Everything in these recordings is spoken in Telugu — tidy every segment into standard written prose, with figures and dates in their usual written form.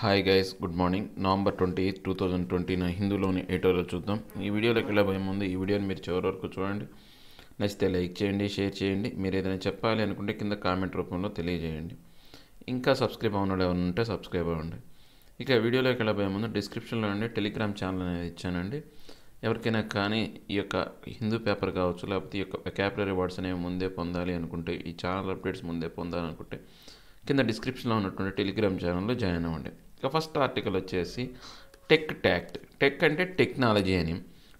Hi guys, good morning. November 28, 2029 హిందూలోని ఎడిటోరియల్ చూద్దాం. ఈ వీడియోలోకి వెళ్ళబోయే ముందు ఈ వీడియోని మీరు చివరి వరకు చూడండి. నచ్చితే లైక్ చేయండి, షేర్ చేయండి. మీరు ఏదైనా చెప్పాలి అనుకుంటే కింద కామెంట్ రూపంలో తెలియజేయండి. ఇంకా సబ్స్క్రైబ్ అవ్వడం ఏమైనా ఉంటే సబ్స్క్రైబ్ అవ్వండి. ఇక వీడియోలోకి వెళ్ళబోయే ముందు డిస్క్రిప్షన్లో అండి టెలిగ్రామ్ ఛానల్ అనేది ఇచ్చానండి. ఎవరికైనా కానీ ఈ యొక్క హిందూ పేపర్ కావచ్చు, లేకపోతే ఈ యొక్క వెకాబులరీ వర్డ్స్ అనేవి ముందే పొందాలి అనుకుంటే, ఈ ఛానల్ అప్డేట్స్ ముందే పొందాలనుకుంటే కింద డిస్క్రిప్షన్లో ఉన్నటువంటి టెలిగ్రామ్ ఛానల్లో జాయిన్ అవ్వండి. ఇక ఫస్ట్ ఆర్టికల్ వచ్చేసి ట్యాక్ట్. టెక్ అంటే టెక్నాలజీ అని,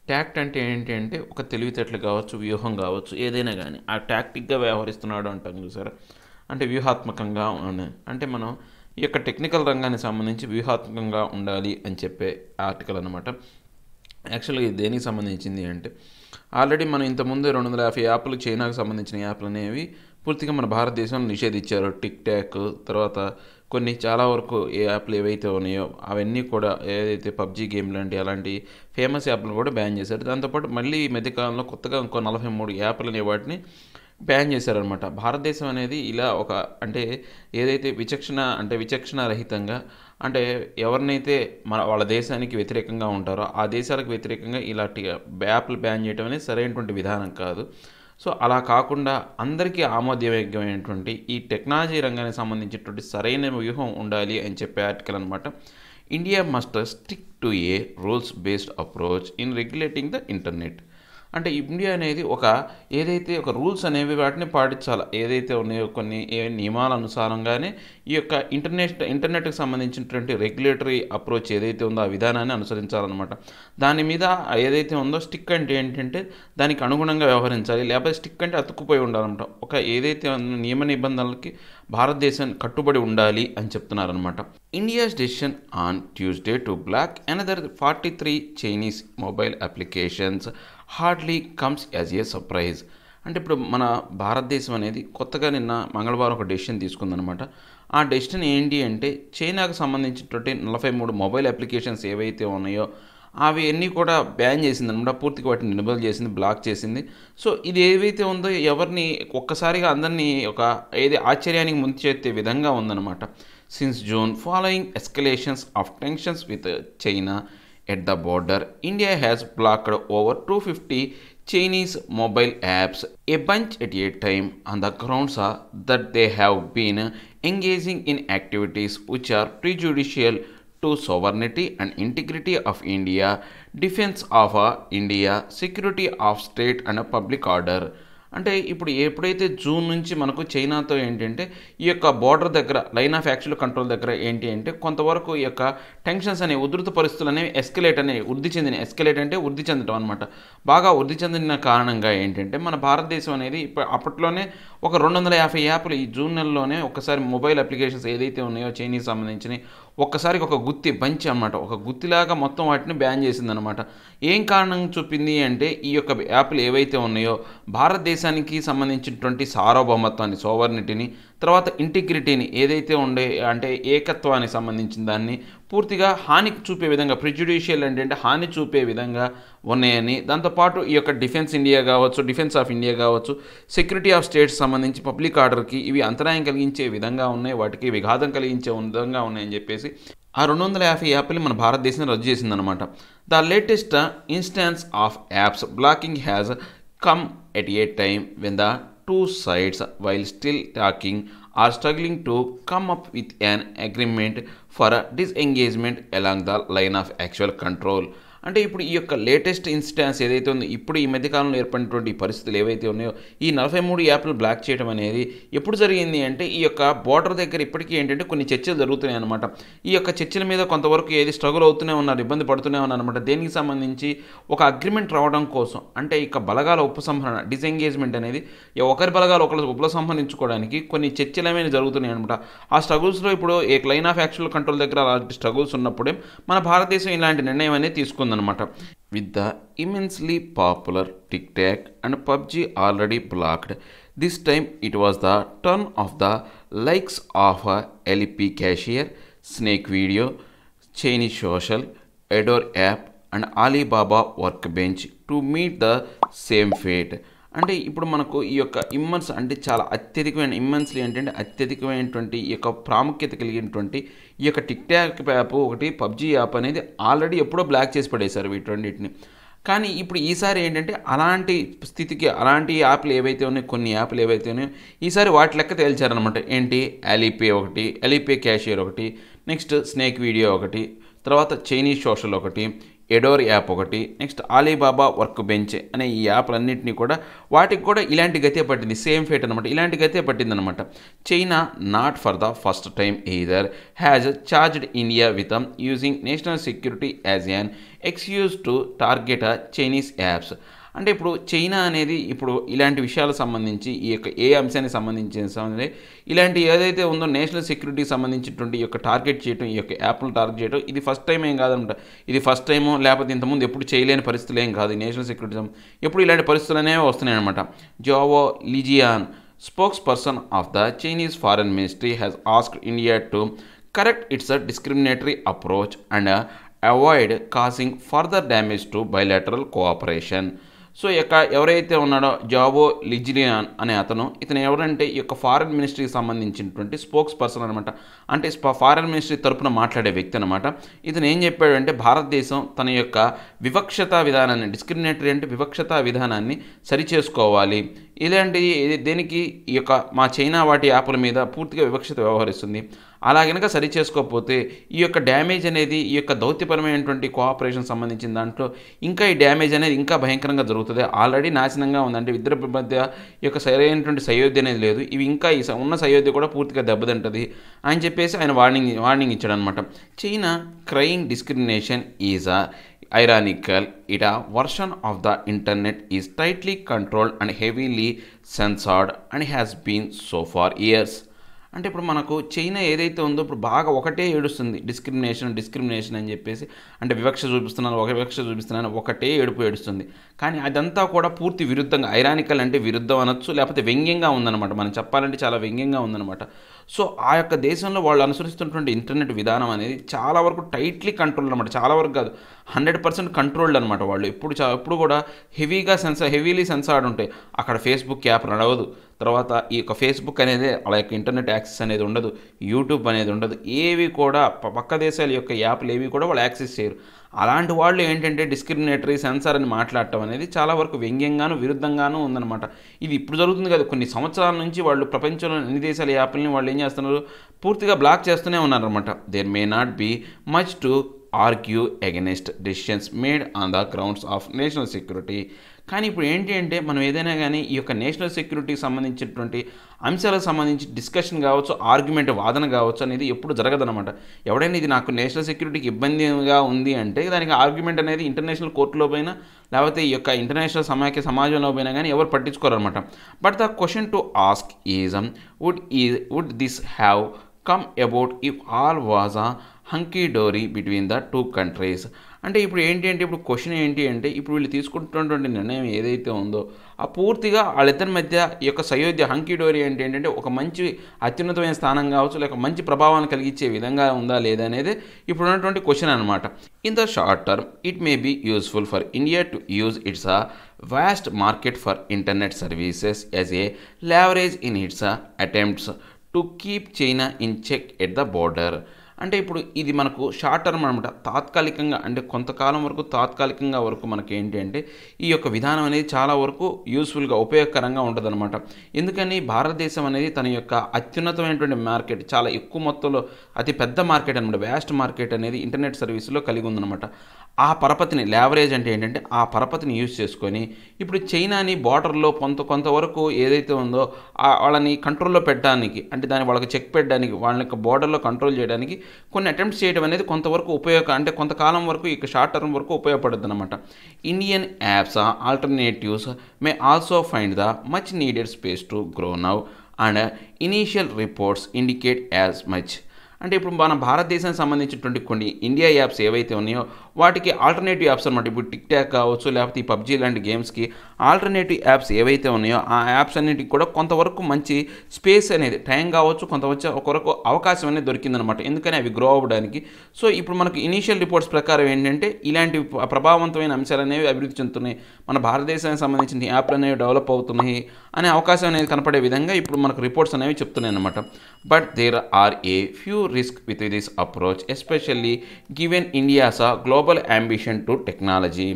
ట్యాక్ట్ అంటే ఏంటి అంటే ఒక తెలివితేటలు కావచ్చు, వ్యూహం కావచ్చు, ఏదైనా కానీ ఆ టాక్టిక్గా వ్యవహరిస్తున్నాడు అంటాం చూసారా. అంటే వ్యూహాత్మకంగా అంటే మనం ఈ యొక్క టెక్నికల్ రంగానికి సంబంధించి వ్యూహాత్మకంగా ఉండాలి అని చెప్పే ఆర్టికల్ అనమాట. యాక్చువల్గా ఇది దేనికి సంబంధించింది అంటే, ఆల్రెడీ మనం ఇంతకుముందు 250 యాప్లు చైనాకు సంబంధించిన యాప్లు అనేవి పూర్తిగా మన భారతదేశంలో నిషేధించారు. టిక్ టాక్ తర్వాత కొన్ని చాలా వరకు ఏ యాప్లు ఏవైతే ఉన్నాయో అవన్నీ కూడా, ఏదైతే పబ్జీ గేమ్ లాంటి అలాంటి ఫేమస్ యాప్లు కూడా బ్యాన్ చేశారు. దాంతోపాటు మళ్ళీ ఈ మధ్యకాలంలో కొత్తగా ఇంకో 43 యాప్లు అనే వాటిని బ్యాన్ చేశారనమాట. భారతదేశం అనేది ఇలా ఒక అంటే ఏదైతే విచక్షణ రహితంగా అంటే ఎవరినైతే వాళ్ళ దేశానికి వ్యతిరేకంగా ఉంటారో ఆ దేశాలకు వ్యతిరేకంగా ఇలాంటి యాప్లు బ్యాన్ చేయడం అనేది సరైనటువంటి విధానం కాదు. సో అలా కాకుండా అందరికీ ఆమోదయోగ్యమైనటువంటి ఈ టెక్నాలజీ రంగానికి సంబంధించినటువంటి సరైన వ్యూహం ఉండాలి అని చెప్పే ఆర్టికల్ అనమాట. India must stick to A rules based approach in regulating the internet. అంటే ఇండియా అనేది ఏదైతే ఒక రూల్స్ అనేవి వాటిని పాటించాలి. ఏదైతే ఉన్నాయో కొన్ని నియమాల అనుసారంగానే ఈ యొక్క ఇంటర్నెట్కి సంబంధించినటువంటి రెగ్యులేటరీ అప్రోచ్ ఏదైతే ఉందో ఆ విధానాన్ని అనుసరించాలన్నమాట. దాని మీద ఏదైతే ఉందో స్టిక్ అంటే ఏంటంటే దానికి అనుగుణంగా వ్యవహరించాలి, లేకపోతే స్టిక్ అంటే అతుక్కుపోయి ఉండాలన్నమాట. ఏదైతే నియమ నిబంధనలకి భారతదేశం కట్టుబడి ఉండాలి అని చెప్తున్నారనమాట. India's decision on Tuesday to block another 43 Chinese mobile applications hardly comes as a surprise. అంటే ఇప్పుడు మన భారతదేశం అనేది కొత్తగా నిన్న మంగళవారం ఒక డెసిషన్ తీసుకుందనమాట. ఆ డెసిషన్ ఏంటి అంటే చైనాకు సంబంధించినటువంటి 43 మొబైల్ అప్లికేషన్స్ ఏవైతే ఉన్నాయో అవి అన్నీ కూడా బ్యాన్ చేసింది అనమాట. పూర్తిగా వాటిని నిలుబల్ చేసింది, బ్లాక్ చేసింది. సో ఇది ఏవైతే ఉందో ఎవరిని ఒక్కసారిగా అందరినీ ఆశ్చర్యానికి ముంచెత్తే విధంగా ఉందన్నమాట. Since June following escalations of tensions with China at the border, India has blocked over 250 Chinese mobile apps, a bunch at a time, on the grounds that they have been engaging in activities which are prejudicial to sovereignty and integrity of India, defense of India, security of state and public order. అంటే ఇప్పుడు ఎప్పుడైతే జూన్ నుంచి మనకు చైనాతో ఏంటంటే ఈ యొక్క బోర్డర్ దగ్గర లైన్ ఆఫ్ యాక్చువల్ కంట్రోల్ దగ్గర ఏంటి అంటే కొంతవరకు ఈ యొక్క టెన్షన్స్ అనే ఉధృత పరిస్థితులు అనేవి ఎస్కలేట్ అంటే వృద్ధి చెందడం అనమాట. బాగా వృద్ధి చెందిన కారణంగా ఏంటంటే మన భారతదేశం అనేది అప్పట్లోనే ఒక 250 యాప్లు ఈ జూన్ నెలలోనే ఒక్కసారి మొబైల్ అప్లికేషన్స్ ఏదైతే ఉన్నాయో చైనీస్ సంబంధించినవి ఒక్కసారికి ఒక బంచ్ అనమాట, ఒక గుత్తిలాగా మొత్తం వాటిని బ్యాన్ చేసిందనమాట. ఏం కారణం చూపింది అంటే ఈ యొక్క యాప్లు ఏవైతే ఉన్నాయో భారతదేశానికి సంబంధించినటువంటి సార్వభౌమత్వాన్ని, సోవర్నిటీని, తర్వాత ఇంటిగ్రిటీని ఏదైతే అంటే ఏకత్వానికి సంబంధించిన దాన్ని పూర్తిగా హాని చూపే విధంగా, ప్రిజుడిషియల్ అంటే హాని చూపే విధంగా ఉన్నాయని, దాంతోపాటు ఈ యొక్క డిఫెన్స్ ఆఫ్ ఇండియా కావచ్చు, సెక్యూరిటీ ఆఫ్ స్టేట్స్ సంబంధించి పబ్లిక్ ఆర్డర్కి ఇవి అంతరాయం కలిగించే విధంగా ఉన్నాయి, వాటికి విఘాతం కలిగించే విధంగా ఉన్నాయని చెప్పేసి ఆ 250 యాప్లు మన భారతదేశం రద్దు చేసిందనమాట. The latest instance of apps blocking has come at a time when the two sides, while still talking, are struggling to come up with an agreement for a disengagement along the line of actual control. అంటే ఇప్పుడు ఈ యొక్క లేటెస్ట్ ఇన్స్టాన్స్ ఏదైతే ఉందో, ఇప్పుడు ఈ మధ్యకాలంలో ఏర్పడినటువంటి పరిస్థితులు ఏవైతే ఉన్నాయో ఈ 43 యాప్లు బ్లాక్ చేయడం అనేది ఎప్పుడు జరిగింది అంటే ఈ యొక్క బోర్డర్ దగ్గర ఇప్పటికీ ఏంటంటే కొన్ని చర్చలు జరుగుతున్నాయి అనమాట. ఈ యొక్క చర్చల మీద కొంతవరకు స్ట్రగుల్ అవుతూనే ఉన్నారు, ఇబ్బంది పడుతూనే ఉన్నారు అనమాట. దేనికి సంబంధించి ఒక అగ్రిమెంట్ రావడం కోసం, అంటే ఇక బలగాల ఉపసంహరణ, డిసెంగేజ్మెంట్ అనేది ఒకరి బలగాలు ఒకరు ఉపసంహరించుకోవడానికి కొన్ని చర్చలు అనేవి జరుగుతున్నాయి అనమాట. ఆ స్ట్రగుల్స్లో ఇప్పుడు లైన్ ఆఫ్ యాక్చువల్ కంట్రోల్ దగ్గర అలాంటి స్ట్రగుల్స్ ఉన్నప్పుడే మన భారతదేశం ఇలాంటి నిర్ణయం అనేది తీసుకుందనమాట. With the immensely popular TikTok and PUBG already blocked, this time it was the turn of the likes of LP Cashier, Snake Video, Chinese Social, Adore App and Alibaba Workbench to meet the same fate. అంటే ఇప్పుడు మనకు ఈ యొక్క ఇమ్మన్స్ అంటే చాలా అత్యధికమైన ఇమ్మన్స్లీ ఏంటంటే అత్యధికమైనటువంటి ఈ యొక్క ప్రాముఖ్యత కలిగినటువంటి ఈ యొక్క టిక్టాక్ యాప్ ఒకటి పబ్జీ యాప్ అనేది ఆల్రెడీ ఎప్పుడో బ్లాక్ చేసి పడేశారు వీటన్నిటిని. కానీ ఇప్పుడు ఈసారి ఏంటంటే అలాంటి స్థితికి అలాంటి యాప్లు ఏవైతే ఉన్నాయో కొన్ని యాప్లు ఏవైతే ఉన్నాయో ఈసారి వాటి లెక్క తేల్చారనమాట. ఏంటి అలీపే ఒకటి, అలీపే క్యాషియర్ ఒకటి, నెక్స్ట్ స్నేక్ వీడియో ఒకటి, తర్వాత చైనీస్ సోషల్ ఒకటి, ఎడోర్ యాప్ ఒకటి, నెక్స్ట్ ఆలీబాబా వర్క్ బెంచ్ అనే ఈ యాప్లన్నింటినీ కూడా వాటికి కూడా ఇలాంటి గతే పట్టింది. సేమ్ ఫేట్ అనమాట, ఇలాంటి గతే పట్టిందనమాట. China not for the first time either has charged India with using national security as an excuse to target Chinese apps. అంటే ఇప్పుడు చైనా అనేది ఇప్పుడు ఇలాంటి విషయాలకు సంబంధించి ఈ యొక్క ఏ అంశానికి సంబంధించిన ఇలాంటి ఏదైతే ఉందో నేషనల్ సెక్యూరిటీకి సంబంధించినటువంటి ఈ యొక్క టార్గెట్ చేయడం, ఈ యొక్క యాప్ను టార్గెట్ చేయడం ఇది ఫస్ట్ టైం ఏం కాదనమాట. ఇది ఫస్ట్ టైము లేకపోతే ఇంతకుముందు ఎప్పుడు చేయలేని పరిస్థితులు ఏం కాదు. నేషనల్ సెక్యూరిటీ ఎప్పుడు ఇలాంటి పరిస్థితులు అనేవి వస్తున్నాయి అనమాట. Zhao Lijian spokesperson of the Chinese foreign ministry has asked India to correct its discriminatory approach and avoid causing further damage to bilateral cooperation. So ఎవరైతే ఉన్నాడో జావో లిజిలియాన్ అనే ఇతను ఎవరంటే ఈ యొక్క ఫారెన్ మినిస్ట్రీకి సంబంధించినటువంటి స్పోక్స్ పర్సన్ అనమాట. అంటే ఫారెన్ మినిస్ట్రీ తరపున మాట్లాడే వ్యక్తి అనమాట. ఇతను ఏం చెప్పాడంటే భారతదేశం తన యొక్క వివక్షతా విధానాన్ని, డిస్క్రిమినేటరీ అంటే వివక్షతా విధానాన్ని సరిచేసుకోవాలి. ఇలాంటి దేనికి ఈ యొక్క మా చైనా వాటి యాప్ల మీద పూర్తిగా వివక్షత వ్యవహరిస్తుంది. అలా కనుక సరి చేసుకోకపోతే ఈ యొక్క డ్యామేజ్ అనేది ఈ యొక్క దౌత్యపరమైనటువంటి కోఆపరేషన్ సంబంధించిన దాంట్లో ఇంకా ఈ డ్యామేజ్ అనేది ఇంకా భయంకరంగా జరుగుతుంది. ఆల్రెడీ నాశనంగా ఉందంటే ఇద్దరి మధ్య ఈ యొక్క సరైనటువంటి సయోధ్య అనేది లేదు. ఇవి ఇంకా ఈ ఉన్న సయోధ్య కూడా పూర్తిగా దెబ్బతింటుంది అని చెప్పేసి ఆయన వార్నింగ్ ఇచ్చాడు అనమాట. China crying discrimination is ironical, it a version of the internet is tightly controlled and heavily censored and has been so for years. అంటే ఇప్పుడు మనకు చైనా ఏదైతే ఉందో ఇప్పుడు బాగా ఒకటే ఏడుస్తుంది, డిస్క్రిమినేషన్ అని చెప్పేసి. అంటే వివక్ష చూపిస్తున్నాను ఒకటే ఏడుస్తుంది. కానీ అదంతా కూడా పూర్తి విరుద్ధంగా, ఐరానికల్ అంటే విరుద్ధం అనొచ్చు, లేకపోతే వ్యంగ్యంగా ఉందన్నమాట. మనం చెప్పాలంటే చాలా వ్యంగ్యంగా ఉందన్నమాట. సో ఆ యొక్క దేశంలో వాళ్ళు అనుసరిస్తున్నటువంటి ఇంటర్నెట్ విధానం అనేది చాలా వరకు టైట్లీ కంట్రోల్డ్ అనమాట. చాలా వరకు కాదు, 100% కంట్రోల్డ్ అనమాట. వాళ్ళు ఎప్పుడు కూడా హెవీలీ సెన్సార్డ్ ఉంటాయి. అక్కడ ఫేస్బుక్ యాప్ నడవదు. తర్వాత ఈ యొక్క ఫేస్బుక్ అనేది అలా యొక్క ఇంటర్నెట్ యాక్సెస్ అనేది ఉండదు, యూట్యూబ్ అనేది ఉండదు. ఏవి కూడా పక్క దేశాల యొక్క యాప్లు ఏవి కూడా వాళ్ళు యాక్సెస్ చేయరు. అలాంటి వాళ్ళు ఏంటంటే డిస్క్రిమినేటరీ సెన్సార్ అని మాట్లాడటం అనేది చాలా వరకు వ్యంగ్యంగాను విరుద్ధంగాను ఉందన్నమాట. ఇది ఇప్పుడు జరుగుతుంది కదా, కొన్ని సంవత్సరాల నుంచి వాళ్ళు ప్రపంచంలో అన్ని దేశాల యాప్లని వాళ్ళు ఏం చేస్తున్నారు, పూర్తిగా బ్లాక్ చేస్తూనే ఉన్నారన్నమాట. There may not be much to argue against decisions made on the grounds of national security. కానీ ఇప్పుడు ఏంటి అంటే మనం ఏదైనా కానీ ఈ యొక్క నేషనల్ సెక్యూరిటీకి సంబంధించినటువంటి అంశాలకు సంబంధించి డిస్కషన్ కావచ్చు, ఆర్గ్యుమెంట్ వాదన కావచ్చు అనేది ఎప్పుడు జరగదన్నమాట. ఎవడైనా ఇది నాకు నేషనల్ సెక్యూరిటీకి ఇబ్బందిగా ఉంది అంటే దానికి ఆర్గ్యుమెంట్ అనేది ఇంటర్నేషనల్ కోర్టులో పోయినా లేకపోతే ఈ యొక్క ఇంటర్నేషనల్ సమాజంలో పోయినా కానీ ఎవరు పట్టించుకోరనమాట. But the question to ask is would this have come about if all was a hunky dory between the two countries. అంటే ఇప్పుడు ఏంటి అంటే ఇప్పుడు క్వశ్చన్ ఏంటి అంటే ఇప్పుడు వీళ్ళు తీసుకుంటున్నటువంటి నిర్ణయం ఏదైతే ఉందో ఆ పూర్తిగా వాళ్ళిద్దరి మధ్య ఈ యొక్క సయోధ్య హంకీ డోరీ అంటే ఏంటంటే ఒక మంచి అత్యున్నతమైన స్థానం కావచ్చు, లేక మంచి ప్రభావాన్ని కలిగించే విధంగా ఉందా లేదా అనేది ఇప్పుడు ఉన్నటువంటి క్వశ్చన్ అనమాట. In the short term it may be useful for India to use its a vast market for internet services as a leverage in its attempts to keep China in check at the border. అంటే ఇప్పుడు ఇది మనకు షార్ట్ టర్మ్ అనమాట. తాత్కాలికంగా అంటే కొంతకాలం వరకు తాత్కాలికంగా వరకు మనకి ఏంటి అంటే ఈ యొక్క విధానం అనేది చాలా వరకు యూస్ఫుల్గా ఉపయోగకరంగా ఉంటుందన్నమాట. ఎందుకని భారతదేశం అనేది తన యొక్క అత్యున్నతమైనటువంటి మార్కెట్, చాలా ఎక్కువ మొత్తంలో అతి పెద్ద మార్కెట్ అనమాట, వ్యాస్ట్ మార్కెట్ అనేది ఇంటర్నెట్ సర్వీసులో కలిగి ఉందన్నమాట. ఆ పరపతిని లేవరేజ్ అంటే ఏంటంటే ఆ పరపతిని యూజ్ చేసుకొని ఇప్పుడు చైనాని బార్డర్లో కొంతవరకు ఏదైతే ఉందో వాళ్ళని కంట్రోల్లో పెట్టడానికి, అంటే దాన్ని వాళ్ళకి చెక్ పెట్టడానికి, వాళ్ళ యొక్క బార్డర్లో కంట్రోల్ చేయడానికి కొన్ని అటెంప్ట్స్ చేయడం అనేది కొంతవరకు అంటే కొంతకాలం వరకు ఇక షార్ట్ టర్మ్ వరకు ఉపయోగపడుతుంది అనమాట. Indian apps alternatives may also find the much needed space to grow now and initial reports indicate as much. అంటే ఇప్పుడు మన భారతదేశానికి సంబంధించినటువంటి కొన్ని ఇండియా యాప్స్ ఏవైతే ఉన్నాయో వాటికి ఆల్టర్నేటివ్ యాప్స్ అనమాట. ఇప్పుడు టిక్ టాక్ కావచ్చు, లేకపోతే ఈ పబ్జీ లాంటి గేమ్స్కి ఆల్టర్నేటివ్ యాప్స్ ఏవైతే ఉన్నాయో ఆ యాప్స్ అన్నిటికి కూడా కొంతవరకు మంచి స్పేస్ అనేది టైం కావచ్చు, ఒకవరకు అవకాశం అనేది దొరికిందనమాట. ఎందుకని అవి గ్రో అవ్వడానికి. సో ఇప్పుడు మనకు ఇనీషియల్ రిపోర్ట్స్ ప్రకారం ఏంటంటే ఇలాంటి ప్రభావవంతమైన అంశాలు అనేవి అభివృద్ధి చెందుతున్నాయి, మన భారతదేశానికి సంబంధించిన యాప్లు అనేవి డెవలప్ అవుతున్నాయి అనే అవకాశం అనేది కనపడే విధంగా ఇప్పుడు మనకు రిపోర్ట్స్ అనేవి చెప్తున్నాయి అనమాట. But there are a few risk with this approach, especially given India's global ambition to technology.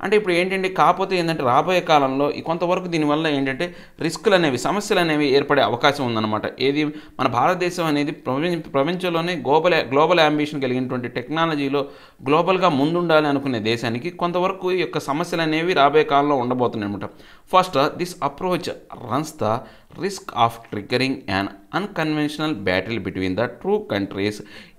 అంటే ఇప్పుడు ఏంటంటే కాకపోతే ఏంటంటే రాబోయే కాలంలో కొంతవరకు దీనివల్ల ఏంటంటే రిస్కులు అనేవి, సమస్యలు అనేవి ఏర్పడే అవకాశం ఉందన్నమాట. ఏది మన భారతదేశం అనేది ప్రపంచంలోనే గ్లోబల్ అంబిషన్ కలిగినటువంటి టెక్నాలజీలో గ్లోబల్గా ముందుండాలి అనుకునే దేశానికి కొంతవరకు ఈ యొక్క సమస్యలు అనేవి రాబోయే కాలంలో ఉండబోతున్నాయి అనమాట. First, this approach runs the risk of triggering an unconventional battle between the two countries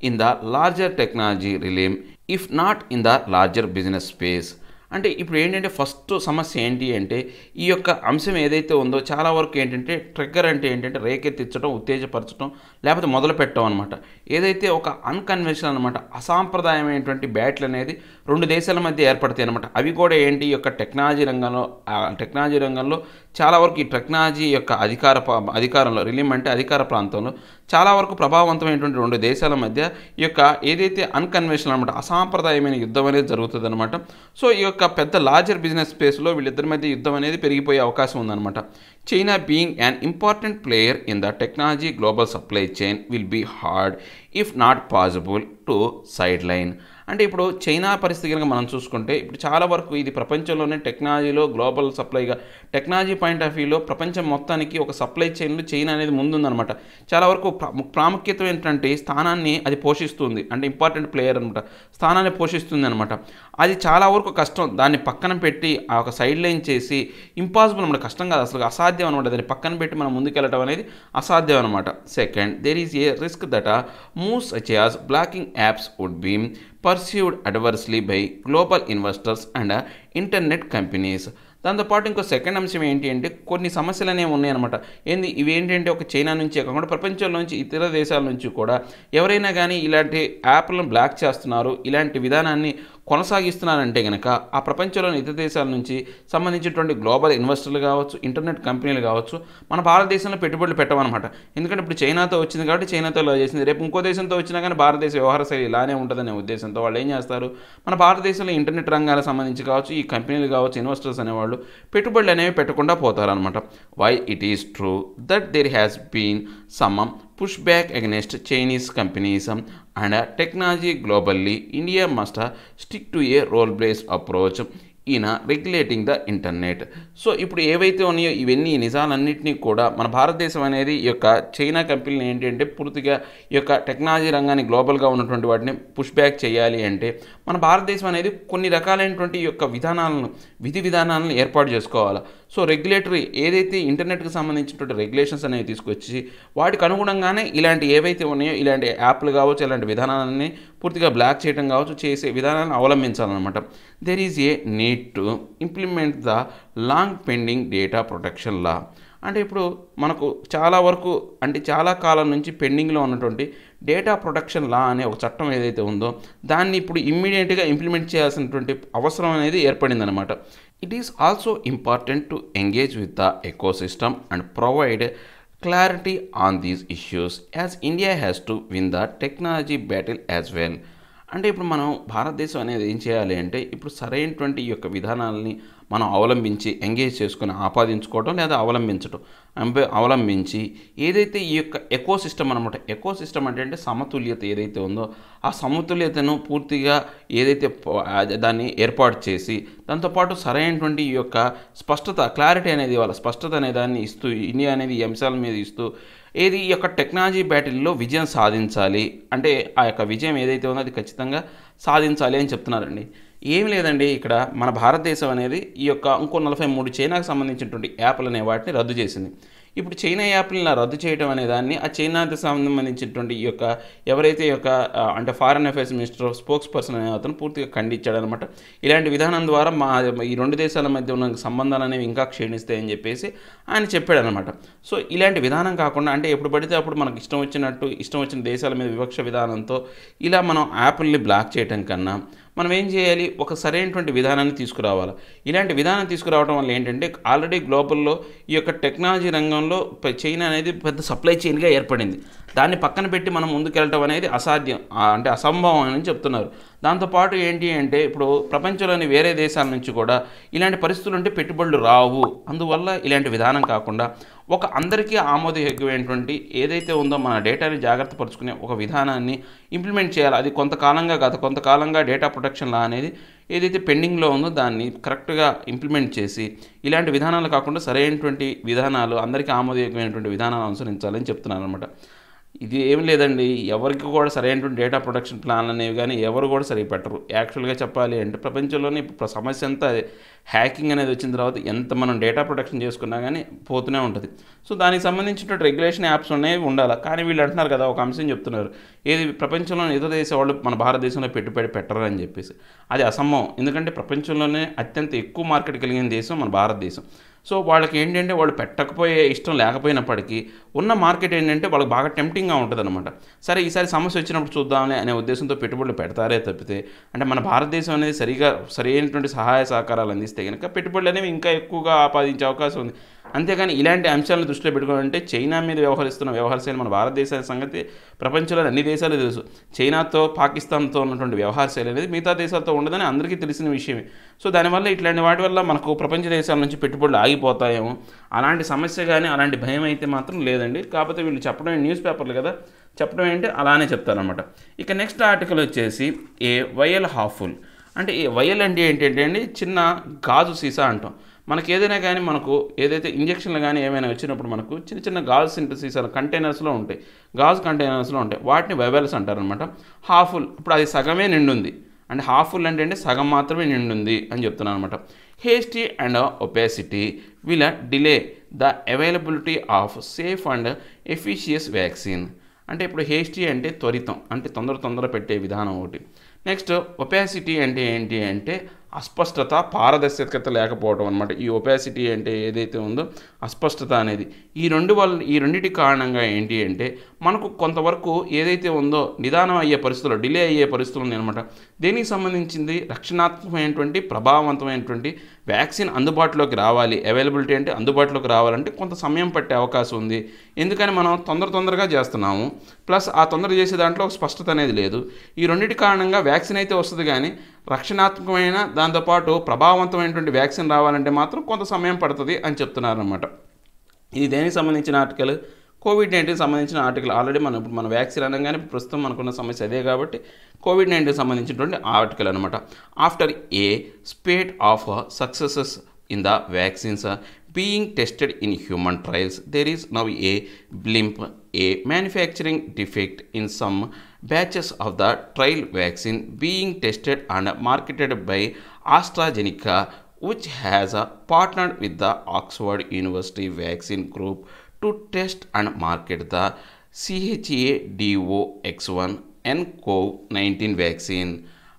in the larger technology realm, if not in the larger business space. అంటే ఇప్పుడు ఏంటంటే ఫస్ట్ సమస్య ఏంటి అంటే ఈ యొక్క అంశం ఏదైతే ఉందో చాలా వరకు ఏంటంటే ట్రిగ్గర్ అంటే ఏంటంటే రేకెత్తించడం, ఉత్తేజపరచడం, లేకపోతే మొదలు పెట్టడం అనమాట. ఏదైతే ఒక అన్కన్వెన్షనల్ అనమాట, అసాంప్రదాయమైనటువంటి బ్యాట్లు అనేది రెండు దేశాల మధ్య ఏర్పడతాయి అనమాట. అవి కూడా ఏంటి ఈ యొక్క టెక్నాలజీ రంగంలో చాలా వరకు ఈ టెక్నాలజీ యొక్క అధికారంలో రిలీమ్ అంటే అధికార ప్రాంతంలో చాలా వరకు ప్రభావవంతమైనటువంటి రెండు దేశాల మధ్య ఈ యొక్క ఏదైతే అన్కన్వెన్షనల్ అనమాట, అసాంప్రదాయమైన యుద్ధం అనేది జరుగుతుంది అనమాట. సో ఈ యొక్క పెద్ద లార్జర్ బిజినెస్ స్పేస్లో వీళ్ళిద్దరి మధ్య యుద్ధం అనేది పెరిగిపోయే అవకాశం ఉందన్నమాట. China being an important player in the technology global supply chain will be hard if not possible to sideline. అంటే ఇప్పుడు చైనా పరిస్థితి కనుక మనం చూసుకుంటే ఇప్పుడు చాలా వరకు ఇది ప్రపంచంలోనే టెక్నాలజీలో గ్లోబల్ సప్లైగా టెక్నాలజీ పాయింట్ ఆఫ్ వ్యూలో ప్రపంచం మొత్తానికి ఒక సప్లై చైన్లో చైనా అనేది ముందుందనమాట. చాలా వరకు ప్రాముఖ్యతమైనటువంటి స్థానాన్ని అది పోషిస్తుంది, అంటే ఇంపార్టెంట్ ప్లేయర్ అనమాట, స్థానాన్ని పోషిస్తుంది అనమాట. అది చాలా వరకు కష్టం, దాన్ని పక్కన పెట్టి ఆ ఒక సైడ్ లైన్ చేసి ఇంపాసిబుల్ అనమాట, కష్టం కాదు అసలు అసాధ్యం అనమాట. దాన్ని పక్కన పెట్టి మనం ముందుకెళ్ళడం అనేది అసాధ్యం అనమాట. Second, there is a risk that moves such as blocking apps would be perceived adversely by global investors and internet companies. దాంతోపాటు ఇంకో సెకండ్ అంశం ఏంటి అంటే కొన్ని సమస్యలు అనేవి ఉన్నాయన్నమాట. ఇవి ఏంటంటే ఒక చైనా నుంచే కాకుండా ప్రపంచంలో నుంచి ఇతర దేశాల నుంచి కూడా ఎవరైనా కానీ ఇలాంటి యాప్లను బ్లాక్ చేస్తున్నారు, ఇలాంటి విధానాన్ని కొనసాగిస్తున్నారంటే కనుక ఆ ప్రపంచంలోని ఇతర దేశాల నుంచి సంబంధించినటువంటి గ్లోబల్ ఇన్వెస్టర్లు కావచ్చు, ఇంటర్నెట్ కంపెనీలు కావచ్చు, మన భారతదేశంలో పెట్టుబడులు పెట్టమన్నమాట. ఎందుకంటే ఇప్పుడు చైనాతో వచ్చింది కాబట్టి చైనాతో ఇలా చేసింది, రేపు ఇంకో దేశంతో వచ్చినా కానీ భారతదేశ వ్యవహార శైలి ఇలానే ఉంటుందనే ఉద్దేశంతో వాళ్ళు ఏం చేస్తారు, మన భారతదేశంలో ఇంటర్నెట్ రంగాలకు సంబంధించి కావచ్చు, ఈ కంపెనీలు కావచ్చు, ఇన్వెస్టర్స్ అనేవాళ్ళు పెట్టుబడులు అనేవి పెట్టకుండా పోతారనమాట. Why it is true that there has been some pushback against Chinese companies and technology globally, India must stick to a role-based approach in regulating the internet. So ఇప్పుడు ఏవైతే ఉన్నాయో ఇవన్నీ నిజాలన్నింటినీ కూడా మన భారతదేశం అనేది ఈ యొక్క చైనా కంపెనీలు ఏంటంటే పూర్తిగా ఈ యొక్క టెక్నాలజీ రంగాన్ని గ్లోబల్గా ఉన్నటువంటి వాటిని పుష్ బ్యాక్ చేయాలి అంటే మన భారతదేశం అనేది కొన్ని రకాలైనటువంటి ఈ యొక్క విధి విధానాలను ఏర్పాటు చేసుకోవాలి. సో రెగ్యులేటరీ ఏదైతే ఇంటర్నెట్కి సంబంధించినటువంటి రెగ్యులేషన్స్ అనేవి తీసుకొచ్చి వాటికి అనుగుణంగానే ఇలాంటి ఏవైతే ఉన్నాయో ఇలాంటి యాప్లు కావచ్చు, ఇలాంటి విధానాలని పూర్తిగా బ్లాక్ చేయడం కావచ్చు, చేసే విధానాన్ని అవలంబించాలన్నమాట. There is a need to implement the long pending data protection law. అంటే ఇప్పుడు మనకు చాలా వరకు అంటే చాలా కాలం నుంచి పెండింగ్లో ఉన్నటువంటి డేటా ప్రొటెక్షన్ లా అనే ఒక చట్టం ఏదైతే ఉందో దాన్ని ఇప్పుడు ఇమ్మీడియట్గా ఇంప్లిమెంట్ చేయాల్సినటువంటి అవసరం అనేది ఏర్పడిందనమాట. It is also important to engage with the ecosystem and provide clarity on these issues as India has to win the technology battle as well. అంటే ఇప్పుడు మనం భారతదేశం అనేది ఏం చేయాలి అంటే ఇప్పుడు సరైనటువంటి ఈ యొక్క విధానాలని మనం అవలంబించి ఎంగేజ్ చేసుకొని ఆపాదించుకోవడం లేదా అవలంబించి ఏదైతే ఈ యొక్క ఎకోసిస్టమ్ అనమాట, ఎకోసిస్టమ్ అంటే సమతుల్యత ఏదైతే ఉందో ఆ సమతుల్యతను పూర్తిగా ఏదైతే దాన్ని ఏర్పాటు చేసి దాంతోపాటు సరైనటువంటి ఈ యొక్క క్లారిటీ అనేది వాళ్ళ స్పష్టత అనే దాన్ని ఇస్తూ ఇండియా అనేది ఈ అంశాల మీద ఇస్తూ ఈ యొక్క టెక్నాలజీ బ్యాటిల్లో విజయం సాధించాలి అంటే ఆ యొక్క విజయం ఏదైతే ఉందో అది ఖచ్చితంగా సాధించాలి అని చెప్తున్నారండి. ఏం లేదండి, ఇక్కడ మన భారతదేశం అనేది ఈ యొక్క ఇంకో 43 చైనాకు సంబంధించినటువంటి యాప్లు అనే వాటిని రద్దు చేసింది. ఇప్పుడు చైనా యాప్ని రద్దు చేయడం అనే దాన్ని ఆ చైనాకి సంబంధించినటువంటి ఈ యొక్క ఎవరైతే ఈ యొక్క అంటే foreign affairs minister spokes person అనే అతను పూర్తిగా ఖండించాడనమాట. ఇలాంటి విధానం ద్వారా ఈ రెండు దేశాల మధ్య ఉన్న సంబంధాలు అనేవి ఇంకా క్షీణిస్తాయని చెప్పేసి ఆయన చెప్పాడనమాట. సో ఇలాంటి విధానం కాకుండా అంటే ఎప్పుడు పడితే అప్పుడు మనకు ఇష్టం వచ్చిన దేశాల మీద వివక్ష విధానంతో ఇలా మనం యాప్ని బ్లాక్ చేయడం కన్నా మనం ఏం చేయాలి, ఒక సరైనటువంటి విధానాన్ని తీసుకురావాలి. ఇలాంటి విధానం తీసుకురావడం వల్ల ఏంటంటే ఆల్రెడీ గ్లోబల్లో ఈ యొక్క టెక్నాలజీ రంగంలో చైనా అనేది పెద్ద సప్లై చైన్గా ఏర్పడింది. దాన్ని పక్కన పెట్టి మనం ముందుకెళ్ళటం అనేది అసాధ్యం, అంటే అసంభవం అని చెప్తున్నారు. దాంతోపాటు ఏంటి అంటే ఇప్పుడు ప్రపంచంలోని వేరే దేశాల నుంచి కూడా ఇలాంటి పరిస్థితులు ఉంటే పెట్టుబడులు రావు. అందువల్ల ఇలాంటి విధానం కాకుండా ఒక అందరికీ ఆమోదయోగ్యమైనటువంటి ఏదైతే ఉందో మన డేటాని జాగ్రత్త పరుచుకునే ఒక విధానాన్ని ఇంప్లిమెంట్ చేయాలి. అది కొంతకాలంగా డేటా ప్రొటెక్షన్ లా అనేది ఏదైతే పెండింగ్లో ఉందో దాన్ని కరెక్ట్గా ఇంప్లిమెంట్ చేసి ఇలాంటి విధానాలు కాకుండా సరైనటువంటి విధానాలు, అందరికీ ఆమోదయోగ్యమైనటువంటి విధానాలు అనుసరించాలని చెప్తున్నాను అనమాట. ఇది ఏం లేదండి, ఎవరికి కూడా సరైనటువంటి డేటా ప్రొటెక్షన్ ప్లాన్ అనేవి కానీ ఎవరు కూడా సరిగ్గా పెట్టరు. యాక్చువల్గా చెప్పాలి అంటే ప్రపంచంలోనే ఇప్పుడు సమస్య అంతా హ్యాకింగ్ అనేది వచ్చిన తర్వాత ఎంత మనం డేటా ప్రొటెక్షన్ చేసుకున్నా కానీ పోతూనే ఉంటుంది. సో దానికి సంబంధించినటువంటి రెగ్యులేషన్ యాప్స్ అనేవి ఉండాలి. కానీ వీళ్ళు అంటున్నారు కదా, ఒక అంశం చెప్తున్నారు, ఏది ప్రపంచంలోని ఇతర దేశ వాళ్ళు మన భారతదేశంలో పెట్టుబడి పెట్టరు అని చెప్పేసి. అది అసంభవం. ఎందుకంటే ప్రపంచంలోనే అత్యంత ఎక్కువ మార్కెట్ కలిగిన దేశం మన భారతదేశం. సో వాళ్ళకి ఏంటంటే వాళ్ళు పెట్టకపోయే ఇష్టం లేకపోయినప్పటికీ ఉన్న మార్కెట్ ఏంటంటే వాళ్ళకి బాగా టెంప్టింగ్గా ఉంటుంది అనమాట. సరే ఈసారి సమస్య వచ్చినప్పుడు చూద్దాంలే అనే ఉద్దేశంతో పెట్టుబడులు పెడతారే తప్పితే, అంటే మన భారతదేశం అనేది సరైనటువంటి సహాయ సహకారాలు అందిస్తే కనుక పెట్టుబడులు అనేవి ఇంకా ఎక్కువగా ఆపాదించే అవకాశం ఉంది. అంతేగాని ఇలాంటి అంశాలను దృష్టిలో పెట్టుకోవాలంటే చైనా మీద వ్యవహరిస్తున్న వ్యవహారశైలి మన భారతదేశానికి సంగతి ప్రపంచంలోని అన్ని దేశాలు తెలుసు. చైనాతో పాకిస్తాన్తో ఉన్నటువంటి వ్యవహారశైలి అనేది మిగతా దేశాలతో ఉండదని అందరికీ తెలిసిన విషయమే. సో దానివల్ల ఇట్లాంటి వాటి వల్ల మనకు ప్రపంచ దేశాల నుంచి పెట్టుబడులు ఆగిపోతాయేమో అలాంటి సమస్య కానీ అలాంటి భయం అయితే మాత్రం లేదండి. కాకపోతే వీళ్ళు చెప్పడం న్యూస్ పేపర్లు కదా, చెప్పడం ఏంటి అలానే చెప్తారనమాట. ఇక నెక్స్ట్ ఆర్టికల్ వచ్చేసి ఏ వైయల్ హాఫుల్. అంటే ఈ వైయల్ అంటే ఏంటంటే అండి, చిన్న గాజు సీసా అంటాం. మనకి ఏదైనా కానీ మనకు ఏదైతే ఇంజక్షన్లు కానీ ఏమైనా వచ్చినప్పుడు మనకు చిన్న చిన్న గాజు సీసాలు కంటైనర్స్లో ఉంటాయి, గాజు కంటైనర్స్లో ఉంటాయి. వాటిని వైవెల్స్ అంటారనమాట. హాఫుల్ ఇప్పుడు అది సగమే నిండుంది, అంటే హాఫుల్ అంటే సగం మాత్రమే నిండుంది అని చెప్తున్నాను అనమాట. Hasty and opacity will delay the availability of safe and efficacious vaccine. అంటే ఇప్పుడు హేస్టీ అంటే త్వరితం, అంటే తొందర పెట్టే విధానం ఒకటి. నెక్స్ట్ ఒపాసిటీ అంటే ఏంటి అంటే అస్పష్టత, పారదర్శకత లేకపోవడం అనమాట. ఈ ఒపాసిటీ అంటే ఏదైతే ఉందో అస్పష్టత అనేది ఈ రెండింటి కారణంగా ఏంటి అంటే మనకు కొంతవరకు ఏదైతే ఉందో నిదానం అయ్యే పరిస్థితుల్లో, డిలే అయ్యే పరిస్థితులు ఉన్నాయన్నమాట. దేనికి సంబంధించింది రక్షణాత్మకమైనటువంటి ప్రభావవంతమైనటువంటి వ్యాక్సిన్ అందుబాటులోకి రావాలి. అవైలబిలిటీ అంటే అందుబాటులోకి రావాలంటే కొంత సమయం పట్టే అవకాశం ఉంది. ఎందుకని మనం తొందరగా చేస్తున్నాము, ప్లస్ ఆ తొందర చేసే దాంట్లో స్పష్టత అనేది లేదు. ఈ రెండింటి కారణంగా వ్యాక్సిన్ అయితే వస్తుంది కానీ రక్షణాత్మకమైన దాంతోపాటు ప్రభావవంతమైనటువంటి వ్యాక్సిన్ రావాలంటే మాత్రం కొంత సమయం పడుతుంది అని చెప్తున్నారన్నమాట. ఇది దేనికి సంబంధించిన ఆర్టికల్? కోవిడ్-19 సంబంధించిన ఆర్టికల్. ఆల్రెడీ మన వ్యాక్సిన్ అనగానే ప్రస్తుతం మనకున్న సమస్య అదే కాబట్టి కోవిడ్-19 సంబంధించినటువంటి ఆర్టికల్ అనమాట. After a spate of successes in the vaccines being tested in human trials, there is now a blimp, a manufacturing defect in some batches of the trial vaccine being tested and marketed by AstraZeneca, which has partnered with the Oxford University Vaccine Group to test and market the CHAdOx1 nCoV-19 vaccine.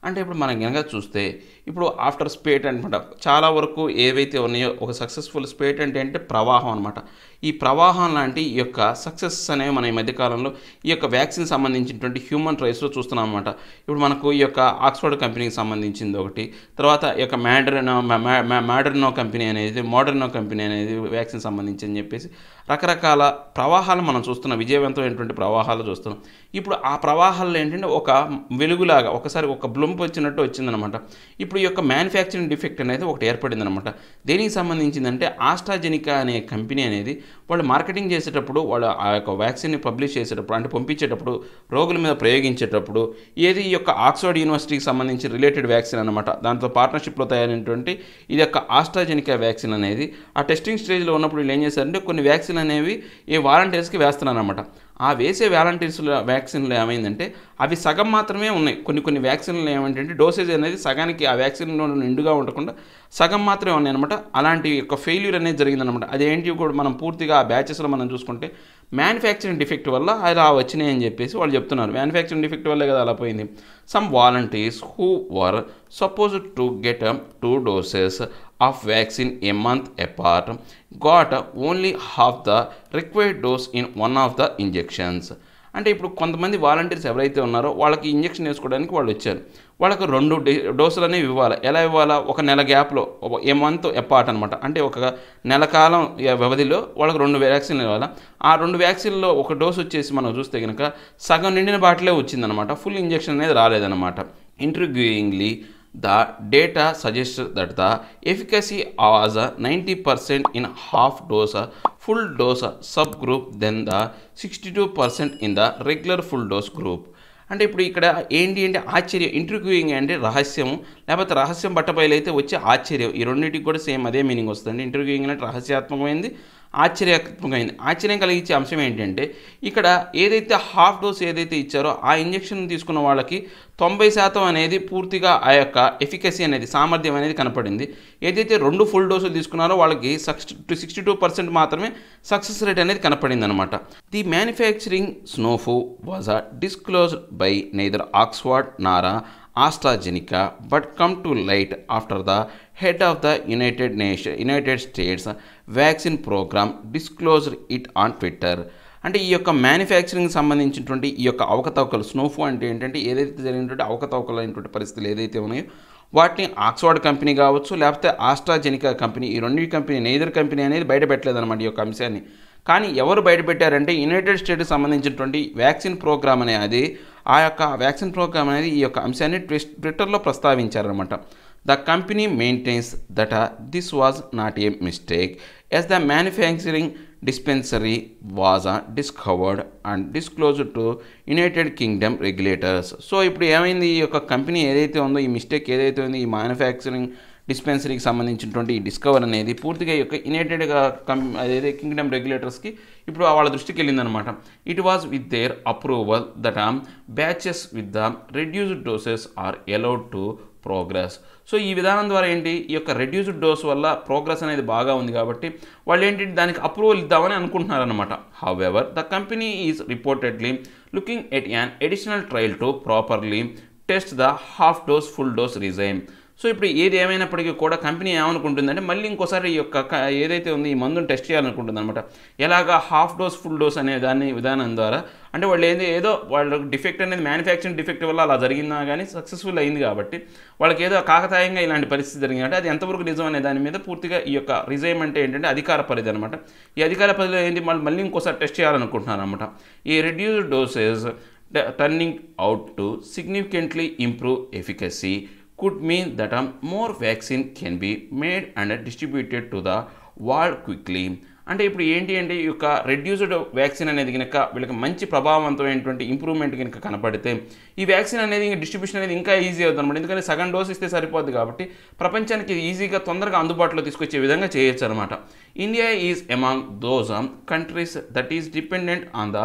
అంటే ఇప్పుడు మనం కనుక చూస్తే ఇప్పుడు ఆఫ్టర్ స్పేట్ అనమాట చాలా వరకు ఏవైతే ఉన్నాయో ఒక సక్సెస్ఫుల్ స్పేట్ అంటే ప్రవాహం అనమాట. ఈ ప్రవాహం లాంటి ఈ యొక్క సక్సెస్ అనేవి మనం ఈ మధ్యకాలంలో ఈ యొక్క వ్యాక్సిన్ సంబంధించినటువంటి హ్యూమన్ ట్రయల్స్లో చూస్తున్నాం అనమాట. ఇప్పుడు మనకు ఈ యొక్క ఆక్స్ఫర్డ్ కంపెనీకి సంబంధించింది ఒకటి, తర్వాత ఈ యొక్క మోడర్నో కంపెనీ అనేది వ్యాక్సిన్ సంబంధించి అని చెప్పేసి రకరకాల ప్రవాహాలు మనం చూస్తున్నాం, విజయవంతమైనటువంటి ప్రవాహాలు చూస్తున్నాం. ఇప్పుడు ఆ ప్రవాహాల్లో ఏంటంటే ఒక వెలుగులాగా ఒకసారి ఒక బ్లంప్ వచ్చినట్టు వచ్చిందనమాట. ఇప్పుడు ఈ యొక్క మ్యానుఫ్యాక్చరింగ్ డిఫెక్ట్ అనేది ఒకటి ఏర్పడిందనమాట. దేనికి సంబంధించిందంటే ఆస్ట్రాజెనికా అనే కంపెనీ అనేది వాళ్ళు మార్కెటింగ్ చేసేటప్పుడు, వాళ్ళు ఆ యొక్క వ్యాక్సిన్ని పబ్లిష్ చేసేటప్పుడు అంటే పంపించేటప్పుడు, రోగుల మీద ప్రయోగించేటప్పుడు ఏది ఈ యొక్క ఆక్స్ఫర్డ్ యూనివర్సిటీకి సంబంధించి రిలేటెడ్ వ్యాక్సిన్ అనమాట. దాంతో పార్ట్నర్షిప్లో తయారైనటువంటి ఇది యొక్క ఆస్ట్రాజెనికా వ్యాక్సిన్ అనేది ఆ టెస్టింగ్ స్టేజ్లో ఉన్నప్పుడు వీళ్ళు ఏం చేశారంటే కొన్ని వ్యాక్సిన్ అనేవి ఈ వాలంటీర్స్కి వేస్తున్నారన్నమాట. ఆ వేసే వ్యాక్సిన్లు ఏమైందంటే అవి సగం మాత్రమే ఉన్నాయి. కొన్ని వ్యాక్సిన్లు ఏమంటే డోసేజ్ అనేది సగానికి ఆ వ్యాక్సిన్లో నిండుగా ఉండకుండా సగం మాత్రమే ఉన్నాయి అనమాట. అలాంటి యొక్క ఫెయిల్యూర్ అనేది జరిగిందనమాట. అదేంటి కూడా మనం పూర్తిగా ఆ బ్యాచెస్లో మనం చూసుకుంటే మ్యానుఫ్యాక్చరింగ్ డిఫెక్ట్ వల్ల అలా వచ్చినాయి అని చెప్పేసి వాళ్ళు చెప్తున్నారు. మ్యానుఫ్యాక్చరింగ్ డిఫెక్ట్ వల్లే కదా అలా పోయింది. Some volunteers who were supposed to get 2 doses of vaccine a month apart got only half the required dose in one of the injections. అంటే ఇప్పుడు కొంతమంది వాలంటీర్స్ ఎవరైతే ఉన్నారో వాళ్ళకి ఇంజెక్షన్ వేసుకోవడానికి వాళ్ళు వచ్చారు. వాళ్ళకు 2 డోసులు అనేవి ఇవ్వాలి. ఎలా ఇవ్వాలా? ఒక నెల గ్యాప్లో ఏ మంత్ అపార్ట్ అనమాట. అంటే ఒక నెల కాలం వ్యవధిలో వాళ్ళకి 2 వ్యాక్సిన్లు ఇవ్వాలి. ఆ 2 వ్యాక్సిన్లో ఒక డోసు వచ్చేసి మనం చూస్తే కనుక సగం నిండిన బాటిలే వచ్చిందనమాట. ఫుల్ ఇంజెక్షన్ అనేది రాలేదన్నమాట. ఇంట్రిగ్యూయింగ్లీ the data suggests that the efficacy was 90% in half dose full dose subgroup than the 62% in the regular full dose group. అంటే ఇప్పుడు ఇక్కడ ఏంటి అంటే ఆశ్చర్యం, ఇంట్రిగ్యూయింగ్ అంటే రహస్యం, లేకపోతే రహస్యం బట్టబయలైతే వచ్చే ఆశ్చర్యం. ఈ రెండింటికి కూడా సేమ్ అదే మీనింగ్ వస్తుంది. ఇంట్రిగ్యూయింగ్ అంటే రహస్యాత్మకమైంది, ఆశ్చర్యాత్మకమైంది. ఆశ్చర్యం కలిగించే అంశం ఏంటంటే ఇక్కడ ఏదైతే హాఫ్ డోస్ ఏదైతే ఇచ్చారో ఆ ఇంజెక్షన్ తీసుకున్న వాళ్ళకి 90% అనేది పూర్తిగా ఆ యొక్క ఎఫికసీ అనేది, సామర్థ్యం అనేది కనపడింది. ఏదైతే 2 ఫుల్ డోసులు తీసుకున్నారో వాళ్ళకి 62% మాత్రమే సక్సెస్ రేట్ అనేది కనపడింది అనమాట. The manufacturing snafu was disclosed by neither Oxford nor AstraZeneca but come to light after the head of the United States vaccine program disclosed it on Twitter. అంటే ఈ యొక్క మ్యానుఫ్యాక్చరింగ్ సంబంధించినటువంటి ఈ యొక్క అవకతవకలు, స్నోఫు అంటే ఏంటంటే ఏదైతే జరిగినటువంటి అవకతవకలు అయినటువంటి పరిస్థితులు ఏదైతే ఉన్నాయో వాటిని ఆక్స్ఫర్డ్ కంపెనీ కావచ్చు, లేకపోతే ఆస్ట్రాజెనికా కంపెనీ, ఈ 2 కంపెనీ, నెయిదర్ కంపెనీ అనేది బయటపెట్టలేదన్నమాట ఈ యొక్క అంశాన్ని. కానీ ఎవరు బయటపెట్టారంటే యునైటెడ్ స్టేట్స్కి సంబంధించినటువంటి వ్యాక్సిన్ ప్రోగ్రామ్ అనేది, ఆ యొక్క వ్యాక్సిన్ ప్రోగ్రామ్ అనేది ఈ యొక్క అంశాన్ని ట్విట్టర్లో ప్రస్తావించారనమాట. The company maintains that this was not a mistake as the manufacturing dispensary was discovered and disclosed to United Kingdom regulators. So ఇప్పుడు ఏమైంది, ఈ యొక్క కంపెనీ ఏదైతే ఉందో, ఈ మిస్టేక్ ఏదైతే ఉందో, ఈ మ్యానుఫ్యాక్చరింగ్ డిస్పెన్సరీకి సంబంధించినటువంటి ఈ డిస్కవర్ అనేది పూర్తిగా ఈ యొక్క యునైటెడ్ అదేదే కింగ్డమ్ రెగ్యులేటర్స్కి ఇప్పుడు వాళ్ళ దృష్టికి వెళ్ళిందనమాట. It was with their approval that batches with the reduced doses are allowed to progress. So ఈ విధానం ద్వారా ఏంటి, ఈ యొక్క రెడ్యూస్డ్ డోస్ వల్ల ప్రోగ్రెస్ అనేది బాగా ఉంది కాబట్టి వాళ్ళు ఏంటి దానికి అప్రూవల్ ఇద్దామని అనుకుంటున్నారనమాట. However the company is reportedly looking at an additional trial to properly test the half dose full dose regime. So ఇప్పుడు ఏది ఏమైనప్పటికీ కూడా కంపెనీ ఏమనుకుంటుందంటే మళ్ళీ ఇంకోసారి ఈ యొక్క ఏదైతే ఉంది ఈ మందుని టెస్ట్ చేయాలనుకుంటుంది అనమాట. ఎలాగా హాఫ్ డోస్ ఫుల్ డోస్ అనే దాన్ని విధానం ద్వారా, అంటే వాళ్ళు ఏదో వాళ్ళకి డిఫెక్ట్ అనేది మ్యానుఫ్యాక్చరింగ్ డిఫెక్ట్ వల్ల అలా జరిగిందా కానీ సక్సెస్ఫుల్ అయింది కాబట్టి వాళ్ళకి ఏదో కాకతాయంగా ఇలాంటి పరిస్థితి జరిగిందంటే అది ఎంతవరకు నిజం అనే దాని మీద పూర్తిగా ఈ యొక్క రిజైమ్ అంటే ఏంటంటే అధికార పరిధి అనమాట. ఈ అధికార పరిధిలో ఏంటి మళ్ళీ ఇంకోసారి టెస్ట్ చేయాలనుకుంటున్నారు అనమాట. ఈ reduced doses turning out to significantly improve efficacy could mean that more vaccine can be made and distributed to the world quickly. అంటే ఇప్పుడు ఏంటి అంటే ఈ యొక్క రెడ్యూస్డ్ వ్యాక్సిన్ అనేది కనుక వీళ్ళకి మంచి ప్రభావవంతమైనటువంటి ఇంప్రూవ్మెంట్ కనుక కనపడితే ఈ వ్యాక్సిన్ అనేది డిస్ట్రిబ్యూషన్ అనేది ఇంకా ఈజీ అవుతుంది అనమాట. ఎందుకంటే సగం డోస్ ఇస్తే సరిపోద్ది కాబట్టి ప్రపంచానికి ఈజీగా తొందరగా అందుబాటులో తీసుకొచ్చే విధంగా చేయొచ్చు అనమాట. India is among those countries that is dependent on the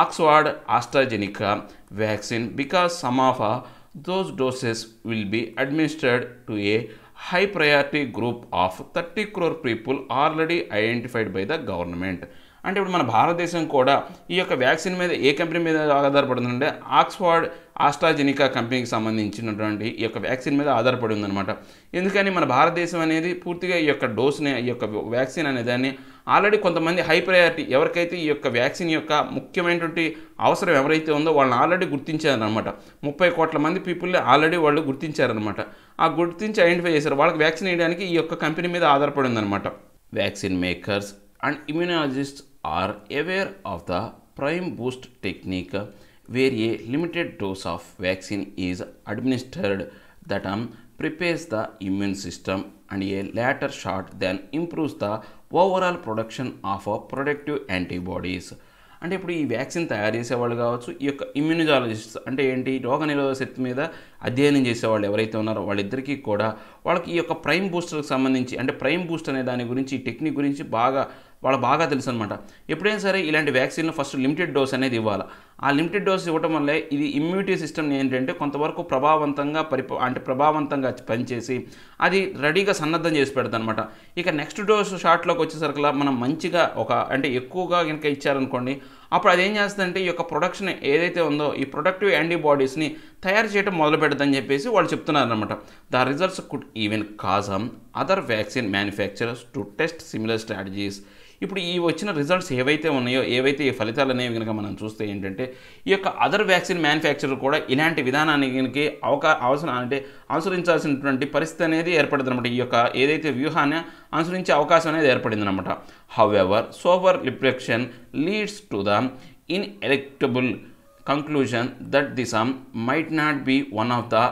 Oxford AstraZeneca vaccine because some of those doses will be administered to a high priority group of 30 crore people already identified by the government. అంటే ఇప్పుడు మన భారతదేశం కూడా ఈ యొక్క వ్యాక్సిన్ మీద ఏ కంపెనీ మీద ఆధారపడుతుందంటే ఆక్స్ఫర్డ్ ఆస్ట్రాజెనికా కంపెనీకి సంబంధించినటువంటి ఈ యొక్క వ్యాక్సిన్ మీద ఆధారపడి ఉందన్నమాట. ఎందుకని మన భారతదేశం అనేది పూర్తిగా ఈ యొక్క డోస్ని, ఈ యొక్క వ్యాక్సిన్ అనే దాన్ని ఆల్రెడీ కొంతమంది హై ప్రయారిటీ ఎవరికైతే ఈ యొక్క వ్యాక్సిన్ యొక్క ముఖ్యమైనటువంటి అవసరం ఎవరైతే ఉందో వాళ్ళని ఆల్రెడీ గుర్తించారనమాట. 30 కోట్ల మంది పీపుల్ని ఆల్రెడీ వాళ్ళు గుర్తించారనమాట. ఆ గుర్తించి ఐడెంటిఫై చేశారు. వాళ్ళకి వ్యాక్సిన్ వేయడానికి ఈ యొక్క కంపెనీ మీద ఆధారపడి ఉందన్నమాట. Vaccine makers and immunologists are aware of the prime boost technique where a limited dose of vaccine is administered that prepares the immune system and a later shot then improves the overall production of protective antibodies. అంటే ఇప్పుడు ఈ వ్యాక్సిన్ తయారు చేసేవాళ్ళు కావచ్చు, ఈ యొక్క ఇమ్యూనాలజిస్ట్స్ అంటే ఏంటి రోగనిరోధక శక్తి మీద అధ్యయనం చేసేవాళ్ళు ఎవరైతే ఉన్నారో వాళ్ళిద్దరికీ కూడా వాళ్ళకి ఈ యొక్క ప్రైమ్ బూస్టర్కి సంబంధించి, అంటే ప్రైమ్ బూస్ట్ అనే దాని గురించి, ఈ టెక్నిక్ గురించి వాళ్ళకి బాగా తెలుసు అనమాట. ఎప్పుడైనా సరే ఇలాంటి వ్యాక్సిన్లో ఫస్ట్ లిమిటెడ్ డోస్ అనేది ఇవ్వాలి. ఆ లిమిటెడ్ డోస్ ఇవ్వటం వల్లే ఇది ఇమ్యూనిటీ సిస్టమ్ని ఏంటంటే కొంతవరకు ప్రభావవంతంగా పనిచేసి అది రెడీగా సన్నద్ధం చేసి పెడతాను అనమాట. ఇక నెక్స్ట్ డోస్ షాట్లోకి వచ్చేసరికలా మనం మంచిగా అంటే ఎక్కువగా కనుక ఇచ్చారనుకోండి, అప్పుడు అదేం చేస్తుందంటే ఈ యొక్క ప్రొడక్షన్ ఏదైతే ఉందో ఈ ప్రొడక్టివ్ యాంటీబాడీస్ని తయారు చేయడం మొదలు పెడదని చెప్పేసి వాళ్ళు చెప్తున్నారు అనమాట. The results could even cause other vaccine manufacturers to test similar strategies ఇప్పుడు ఈ వచ్చిన రిజల్ట్స్ ఏవైతే ఉన్నాయో, ఏవైతే ఈ ఫలితాలు అనేవి కనుక మనం చూస్తే ఏంటంటే, ఈ యొక్క అదర్ వ్యాక్సిన్ మ్యానుఫ్యాక్చరర్ కూడా ఇలాంటి విధానానికి అనుసరించాల్సినటువంటి పరిస్థితి అనేది ఏర్పడింది అనమాట. ఈ యొక్క ఏదైతే వ్యూహాన్ని అనుసరించే అవకాశం అనేది ఏర్పడింది అనమాట. However sober reflection leads to the ineluctable conclusion that the sum might not be one of the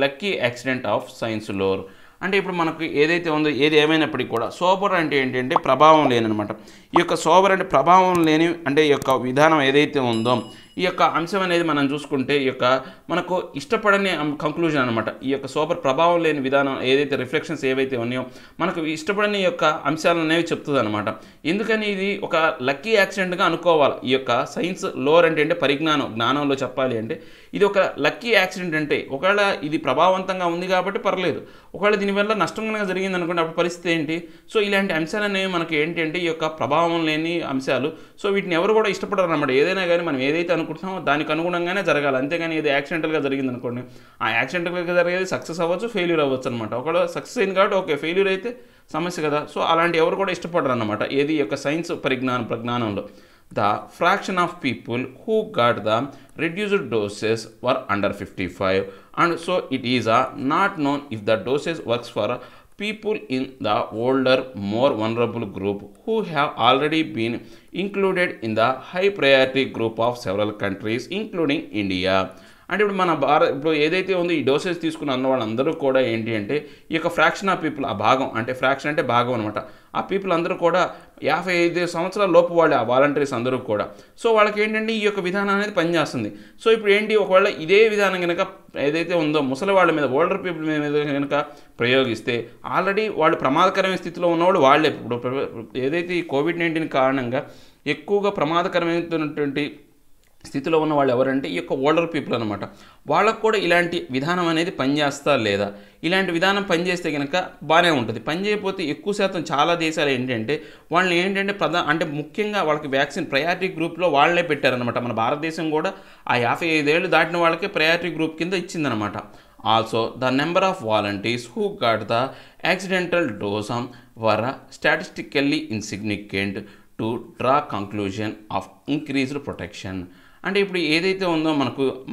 lucky accident of science lore. అంటే ఇప్పుడు మనకు ఏదైతే ఉందో ఏది ఏమైనప్పటికీ కూడా సోబర్ అంటే ఏంటంటే ప్రభావం లేని అనమాట. ఈ యొక్క సోబర్ అంటే ప్రభావం లేని అంటే ఈ యొక్క విధానం ఏదైతే ఉందో ఈ యొక్క అంశం అనేది మనం చూసుకుంటే ఈ యొక్క మనకు ఇష్టపడని కంక్లూజన్ అనమాట. ఈ యొక్క సోబర్ ప్రభావం లేని విధానం ఏదైతే రిఫ్లెక్షన్స్ ఏవైతే ఉన్నాయో మనకు ఇష్టపడని యొక్క అంశాలు అనేవి చెప్తుంది అనమాట. ఎందుకని ఇది ఒక లక్కీ యాక్సిడెంట్గా అనుకోవాలి. ఈ యొక్క సైన్స్ లోర్ అంటే జ్ఞానంలో చెప్పాలి అంటే ఇది ఒక లక్కీ యాక్సిడెంట్. అంటే ఒకవేళ ఇది ప్రభావవంతంగా ఉంది కాబట్టి పర్లేదు, ఒకవేళ దీనివల్ల నష్టం కనుక జరిగింది అనుకోండి అప్పుడు పరిస్థితి ఏంటి? సో ఇలాంటి అంశాలు అనేవి మనకి ఏంటంటే ఈ యొక్క ప్రభావం లేని అంశాలు. సో వీటిని ఎవరు కూడా ఇష్టపడరు అన్నమాట. ఏదైనా కానీ మనం ఏదైతే అనుకుంటున్నామో దానికి అనుగుణంగానే జరగాలి. అంతేగాని ఇది యాక్సిడెంటల్గా జరిగింది అనుకోండి, ఆ యాక్సిడెంటల్గా జరిగేది సక్సెస్ అవ్వచ్చు, ఫెయిల్యూర్ అవ్వచ్చు అనమాట. ఒకవేళ సక్సెస్ అయింది కాబట్టి ఓకే, ఫెయిల్యూర్ అయితే సమస్య కదా. సో అలాంటి ఎవరు కూడా ఇష్టపడరు అన్నమాట ఏది యొక్క science ప్రజ్ఞానంలో. The fraction of people who got the reduced doses were under 55, and so it is not known if the dosage works for people in the older, more vulnerable group who have already been included in the high priority group of several countries including India. అంటే ఇప్పుడు మన ఇప్పుడు ఏదైతే ఉందో ఈ డోసేజ్ తీసుకున్న అన్న వాళ్ళందరూ కూడా ఏంటి అంటే ఈ యొక్క ఫ్రాక్షన్ ఆఫ్ పీపుల్, ఆ భాగం అంటే ఫ్రాక్షన్ అంటే భాగం అనమాట. ఆ పీపుల్ అందరూ కూడా 55 సంవత్సరాల లోపు వాళ్ళు, ఆ వాలంటీర్స్ అందరూ కూడా. సో వాళ్ళకి ఏంటంటే ఈ యొక్క విధానం అనేది పనిచేస్తుంది. సో ఇప్పుడు ఏంటి, ఒకవేళ ఇదే విధానం కనుక ఏదైతే ఉందో ముసలి వాళ్ళ మీద, ఓల్డర్ పీపుల్ మీద కనుక ప్రయోగిస్తే ఆల్రెడీ వాళ్ళు ప్రమాదకరమైన స్థితిలో ఉన్నవాళ్ళు వాళ్ళే. ఇప్పుడు ఏదైతే ఈ కోవిడ్-19 కారణంగా ఎక్కువగా ప్రమాదకరమైనటువంటి స్థితిలో ఉన్న వాళ్ళు ఎవరంటే ఈ యొక్క ఓల్డర్ పీపుల్ అనమాట. వాళ్ళకు కూడా ఇలాంటి విధానం అనేది పనిచేస్తా లేదా? ఇలాంటి విధానం పనిచేస్తే కనుక బాగానే ఉంటుంది. పనిచేయకపోతే ఎక్కువ శాతం చాలా దేశాలు ఏంటంటే వాళ్ళని ఏంటంటే అంటే ముఖ్యంగా వాళ్ళకి వ్యాక్సిన్ ప్రయారిటీ గ్రూప్లో వాళ్ళే పెట్టారనమాట. మన భారతదేశం కూడా ఆ 55 ఏళ్ళు దాటిన వాళ్ళకే ప్రయారిటీ గ్రూప్ కింద ఇచ్చిందనమాట. Also the number of volunteers who got the accidental dose were statistically insignificant to draw conclusion of increased protection. అంటే ఇప్పుడు ఏదైతే ఉందో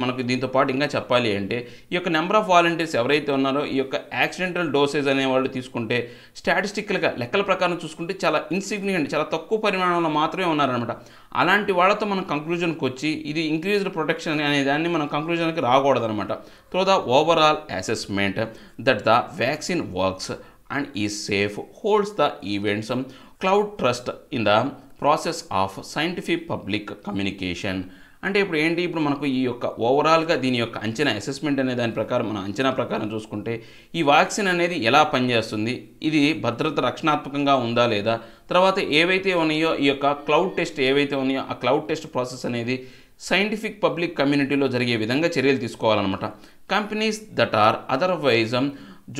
మనకు దీంతో పాటు ఇంకా చెప్పాలి అంటే ఈ యొక్క నెంబర్ ఆఫ్ వాలంటీర్స్ ఎవరైతే ఉన్నారో ఈ యొక్క యాక్సిడెంటల్ డోసేజ్ అనేవాళ్ళు తీసుకుంటే స్టాటిస్టికల్గా లెక్కల ప్రకారం చూసుకుంటే చాలా ఇన్సిగ్నిఫికెంట్, చాలా తక్కువ పరిమాణంలో మాత్రమే ఉన్నారనమాట. అలాంటి వాళ్ళతో మనం కంక్లూజన్కి వచ్చి ఇది ఇంక్రీజ్డ్ ప్రొటెక్షన్ అనే దాన్ని మనం కంక్లూజన్కి రాకూడదనమాట. Through the overall assessment that the vaccine works and is safe holds the events cloud trust in the process of scientific public communication. అంటే ఇప్పుడు ఏంటి, ఇప్పుడు మనకు ఈ యొక్క ఓవరాల్గా దీని యొక్క అంచనా అసెస్మెంట్ అనే దాని ప్రకారం మనం అంచనా ప్రకారం చూసుకుంటే ఈ వ్యాక్సిన్ అనేది ఎలా పనిచేస్తుంది, ఇది భద్రత రక్షణాత్మకంగా ఉందా లేదా, తర్వాత ఏవైతే ఉన్నాయో ఈ యొక్క క్లౌడ్ టెస్ట్ ఏవైతే ఉన్నాయో ఆ క్లౌడ్ టెస్ట్ ప్రాసెస్ అనేది సైంటిఫిక్ పబ్లిక్ కమ్యూనిటీలో జరిగే విధంగా చర్యలు తీసుకోవాలన్నమాట. Companies that are otherwise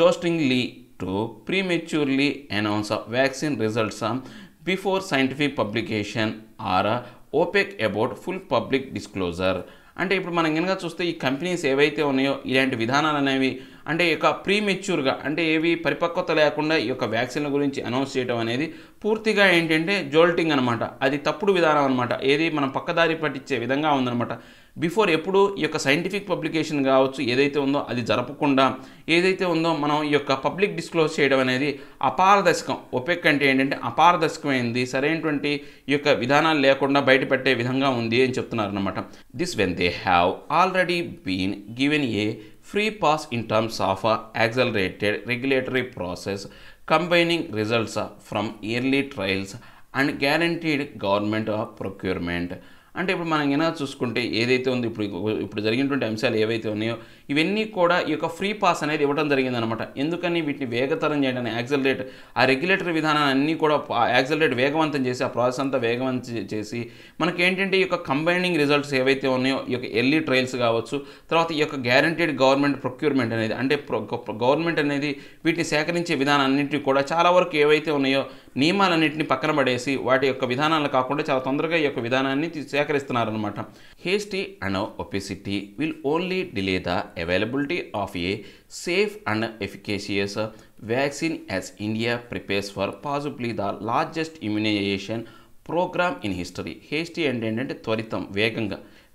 jostlingly to prematurely announce vaccine results before scientific publication or opaque about full public disclosure. అంటే ఇప్పుడు మనం కనుక చూస్తే ఈ కంపెనీస్ ఏవైతే ఉన్నాయో ఇలాంటి విధానాలు అనేవి అంటే ఈ యొక్క ప్రీమెచ్యూర్గా అంటే ఏవి పరిపక్వత లేకుండా ఈ యొక్క వ్యాక్సిన్ల గురించి అనౌన్స్ చేయడం అనేది పూర్తిగా ఏంటంటే జోల్టింగ్ అనమాట. అది తప్పుడు విధానం అనమాట. ఏది మనం పక్కదారి పట్టించే విధంగా ఉందన్నమాట. బిఫోర్ ఎప్పుడు ఈ యొక్క సైంటిఫిక్ పబ్లికేషన్ కావచ్చు ఏదైతే ఉందో అది జరపకుండా ఏదైతే ఉందో మనం ఈ యొక్క పబ్లిక్ డిస్క్లోజ్ చేయడం అనేది అపారదర్శకం. ఒపెక్ అంటే ఏంటంటే అపారదర్శకమైంది, సరైనటువంటి ఈ యొక్క విధానాలు లేకుండా బయటపెట్టే విధంగా ఉంది అని చెప్తున్నారు అనమాట. This when they have already been given a free pass in terms of accelerated regulatory process combining results from early trials and guaranteed government procurement. అంటే ఇప్పుడు మనం ఏమైనా చూసుకుంటే ఏదైతే ఉందో ఇప్పుడు జరిగినటువంటి అంశాలు ఏవైతే ఉన్నాయో ఇవన్నీ కూడా ఈ యొక్క ఫ్రీ పాస్ అనేది ఇవ్వడం జరిగిందనమాట. ఎందుకని వీటిని వేగతరం చేయడానికి యాక్సలరేట్ ఆ రెగ్యులేటరీ విధానాన్ని అన్నీ కూడా యాక్సలరేట్ వేగవంతం చేసి ఆ ప్రాసెస్ అంతా వేగవంతం చేసి మనకేంటంటే ఈ యొక్క కంబైనింగ్ రిజల్ట్స్ ఏవైతే ఉన్నాయో ఈ యొక్క ఎర్లీ ట్రయల్స్ కావచ్చు, తర్వాత ఈ యొక్క గ్యారంటీడ్ గవర్నమెంట్ ప్రొక్యూర్మెంట్ అనేది అంటే గవర్నమెంట్ అనేది వీటిని సేకరించే విధానాన్నింటినీ కూడా చాలా వరకు ఏవైతే ఉన్నాయో నియమాలన్నింటినీ పక్కన పడేసి వాటి యొక్క విధానాలు కాకుండా చాలా తొందరగా ఈ యొక్క విధానాన్ని సేకరిస్తున్నారనమాట. Hasty and obesity will only delay the availability of a safe and efficacious vaccine as India prepares for possibly the largest immunisation programme in history. Hasty అంటే ఏంటంటే త్వరితం,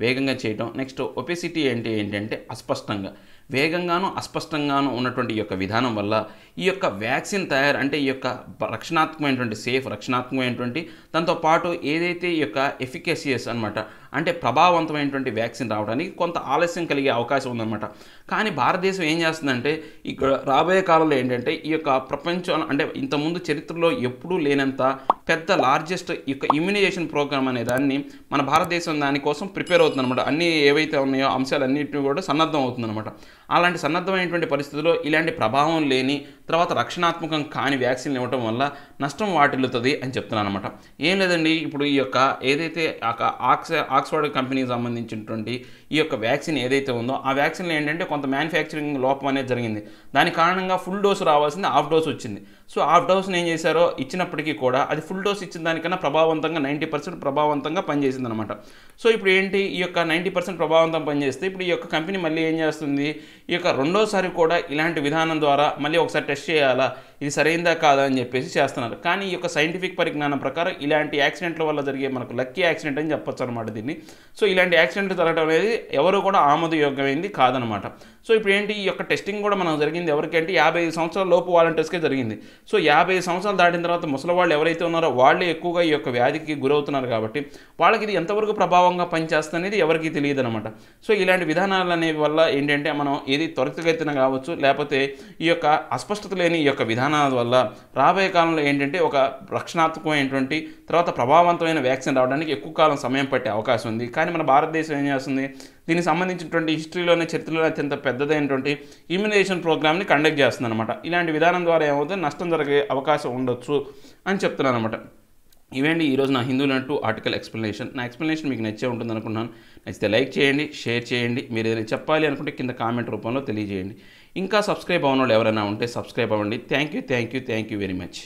వేగంగా చేయటం. నెక్స్ట్ ఒబెసిటీ అంటే ఏంటంటే అస్పష్టంగా, వేగంగాను అస్పష్టంగాను ఉన్నటువంటి ఈ యొక్క విధానం వల్ల ఈ యొక్క వ్యాక్సిన్ తయారు అంటే ఈ యొక్క రక్షణాత్మకమైనటువంటి దాంతోపాటు ఏదైతే ఈ యొక్క ఎఫికసియస్ అనమాట అంటే ప్రభావవంతమైనటువంటి వ్యాక్సిన్ రావడానికి కొంత ఆలస్యం కలిగే అవకాశం ఉందన్నమాట. కానీ భారతదేశం ఏం చేస్తుందంటే ఇక్కడ రాబోయే కాలంలో ఏంటంటే ఈ యొక్క ప్రపంచం అంటే ఇంతకుముందు చరిత్రలో ఎప్పుడూ లేనంత పెద్ద లార్జెస్ట్ ఈ యొక్క ఇమ్యునైజేషన్ ప్రోగ్రామ్ అనే దాన్ని మన భారతదేశం దానికోసం ప్రిపేర్ అవుతుందన్నమాట. అన్నీ ఏవైతే ఉన్నాయో అంశాలన్నింటినీ కూడా సన్నద్ధం అవుతుందన్నమాట. అలాంటి సన్నద్ధమైనటువంటి పరిస్థితుల్లో ఇలాంటి ప్రభావం లేని తర్వాత రక్షణాత్మకం కాని వ్యాక్సిన్లు ఇవ్వటం వల్ల నష్టం వాటిల్లుతుంది అని చెప్తున్నాను అనమాట. ఏం లేదండి, ఇప్పుడు ఈ యొక్క ఏదైతే ఆక్స్ఫర్డ్ కంపెనీకి సంబంధించినటువంటి ఈ యొక్క వ్యాక్సిన్ ఏదైతే ఉందో ఆ వ్యాక్సిన్లో ఏంటంటే కొంత మ్యానుఫ్యాక్చరింగ్ లోపం అనేది జరిగింది. దాని కారణంగా ఫుల్ డోసు రావాల్సింది హాఫ్ డోస్ వచ్చింది. సో హాఫ్ డోస్ని ఏం చేశారో ఇచ్చినప్పటికీ కూడా అది ఫుల్ డోస్ ఇచ్చిన దానికన్నా ప్రభావవంతంగా 90% ప్రభావవంతంగా పనిచేసింది అనమాట. సో ఇప్పుడు ఏంటి ఈ యొక్క 90% ప్రభావవంతం పనిచేస్తే ఇప్పుడు ఈ యొక్క కంపెనీ మళ్ళీ ఏం చేస్తుంది, ఈ యొక్క రెండోసారి కూడా ఇలాంటి విధానం ద్వారా మళ్ళీ ఒకసారి టెస్ట్ చేయాలా, ఇది సరైందా కాదా అని చెప్పేసి చేస్తున్నారు. కానీ ఈ యొక్క సైంటిఫిక్ పరిజ్ఞానం ప్రకారం ఇలాంటి యాక్సిడెంట్ల వల్ల జరిగే మనకు లక్కీ యాక్సిడెంట్ అని చెప్పొచ్చు అనమాట దీన్ని. సో ఇలాంటి యాక్సిడెంట్ జరగడం అనేది ఎవరు కూడా ఆమోదయోగ్యమైంది కాదనమాట. సో ఇప్పుడు ఏంటి ఈ యొక్క టెస్టింగ్ కూడా మనకు జరిగింది ఎవరికంటే 55 సంవత్సరాల లోపు వాలంటీర్స్కే జరిగింది. సో 55 సంవత్సరాలు దాటిన తర్వాత ముసలి వాళ్ళు ఎవరైతే ఉన్నారో వాళ్ళే ఎక్కువగా ఈ యొక్క వ్యాధికి గురవుతున్నారు కాబట్టి వాళ్ళకి ఇది ఎంతవరకు ప్రభావంగా పనిచేస్తుంది అనేది ఎవరికీ తెలియదు అనమాట. సో ఇలాంటి విధానాలు అనేవి వల్ల ఏంటంటే మనం ఏది త్వరితగతిన కావచ్చు లేకపోతే ఈ యొక్క అస్పష్టత లేని ఈ యొక్క విధానాల వల్ల రాబోయే కాలంలో ఏంటంటే ఒక రక్షణాత్మకమైనటువంటి తర్వాత ప్రభావవంతమైన వ్యాక్సిన్ రావడానికి ఎక్కువ కాలం సమయం పట్టే అవకాశం ఉంది. కానీ మన భారతదేశం ఏం చేస్తుంది, దీనికి సంబంధించినటువంటి హిస్టరీలోనే చరిత్రలో అత్యంత పెద్దదైనటువంటి ఇమ్యునైజేషన్ ప్రోగ్రామ్ని కండక్ట్ చేస్తుంది అనమాట. ఇలాంటి విధానం ద్వారా ఏమవుతుంది, నష్టం జరిగే అవకాశం ఉండొచ్చు అని చెప్తున్నాను అనమాట. ఇవేంటి ఈరోజు నా హిందూ నట్టు ఆర్టికల్ ఎక్స్ప్లెనేషన్. నా ఎక్స్ప్లెనేషన్ మీకు నచ్చే ఉంటుంది అనుకున్నాను. నచ్చితే లైక్ చేయండి, షేర్ చేయండి. మీరు ఏదైనా చెప్పాలి అనుకుంటే కింద కామెంట్ రూపంలో తెలియజేయండి. ఇంకా సబ్స్క్రైబ్ అవ్వని వాళ్ళు ఎవరైనా ఉంటే సబ్స్క్రైబ్ అవ్వండి. Thank you very much.